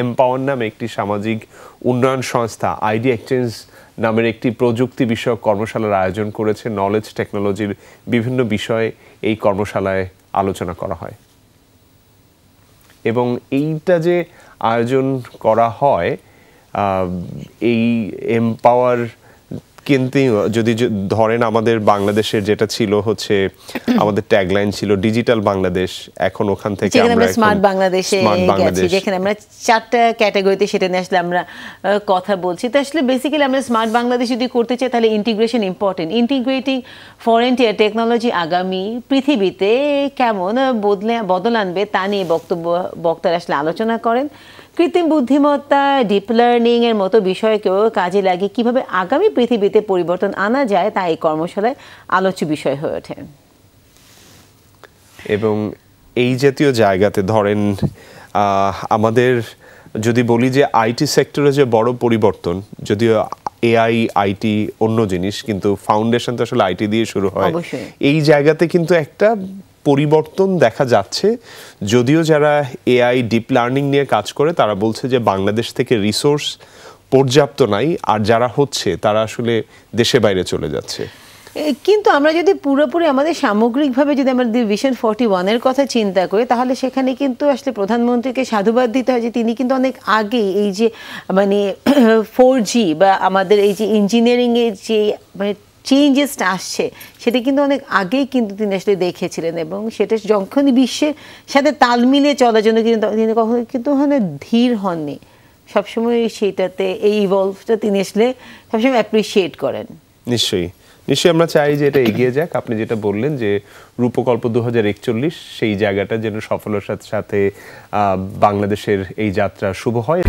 Empower নামে একটি সামাজিক উন্নয়ন সংস্থা আইডিয়া এক্সচেঞ্জ নামের একটি প্রযুক্তি বিষয়ক কর্মশালার আয়োজন করেছে। নলেজ টেকনোলজির বিভিন্ন বিষয়ে এই কর্মশালায় আলোচনা করা হয় এবং এইটা যে আয়োজন করা হয় এই এমপাওয়ার কিন্তু যদি ধরেন আমাদের বাংলাদেশের যেটা ছিল হচ্ছে আমাদের ট্যাগলাইন ছিল ডিজিটাল বাংলাদেশ, এখন ওখান থেকে আমরা স্মার্ট বাংলাদেশে গেছি যেখানে আমরা 4টা ক্যাটাগরিতে সেটা নিয়ে আসলে আমরা কথা বলছি। তো আসলে বেসিক্যালি আমরা স্মার্ট বাংলাদেশ যদি করতে চাই তাহলে integration important. Integrating foreign technology আগামী পৃথিবীতে কেমন বদল আনবে তা নিয়ে বক্তারা আসলে আলোচনা করেন। কৃত্রিম বুদ্ধিমত্তা, ডিপ লার্নিং এর মতো বিষয়কেও কাজে লাগিয়ে কিভাবে আগামী পৃথিবীতে পরিবর্তন আনা যায় তা এই কর্মশালায় আলোচ্য বিষয় হয়ে ওঠে। এবং এই জাতীয় জায়গাতে ধরেন আমাদের যদি বলি যে আইটি সেক্টরে যে বড় পরিবর্তন, যদিও এআই আইটি অন্য জিনিস, কিন্তু ফাউন্ডেশন তো আসলে আইটি দিয়ে শুরু হয়। এই জায়গাতে কিন্তু একটা পরিবর্তন দেখা যাচ্ছে। যদিও যারা এআই ডিপ লার্নিং নিয়ে কাজ করে তারা বলছে যে বাংলাদেশ থেকে রিসোর্স পর্যাপ্ত নাই, আর যারা হচ্ছে তারা আসলে দেশে বাইরে চলে যাচ্ছে। কিন্তু আমরা যদি পুরোপুরি আমাদের সামগ্রিকভাবে যদি আমাদের ভিশন 41-এর কথা চিন্তা করি তাহলে সেখানে কিন্তু আসলে প্রধানমন্ত্রীকে সাধুবাদ দিতে হয় যে তিনি কিন্তু অনেক আগে এই যে মানে 4G বা আমাদের এই যে ইঞ্জিনিয়ারিংয়ের যে মানে চেঞ্জেসটা আসছে সেটা কিন্তু অনেক আগেই কিন্তু তিনি আসলে দেখেছিলেন এবং সেটা যখনই বিশ্বের সাথে তাল মিলিয়ে চলার জন্য কিন্তু তিনি কখনো কিন্তু ওখানে ধীর হননি, সবসময় সেইটাতে এই ইভলভটা তিনি আসলে সবসময় অ্যাপ্রিসিয়েট করেন। নিশ্চয়ই আমরা চাই যে এটা এগিয়ে যাক। আপনি যেটা বললেন যে রূপকল্প 2041 সেই জায়গাটা যেন সফলতার সাথে বাংলাদেশের এই যাত্রা শুভ হয়।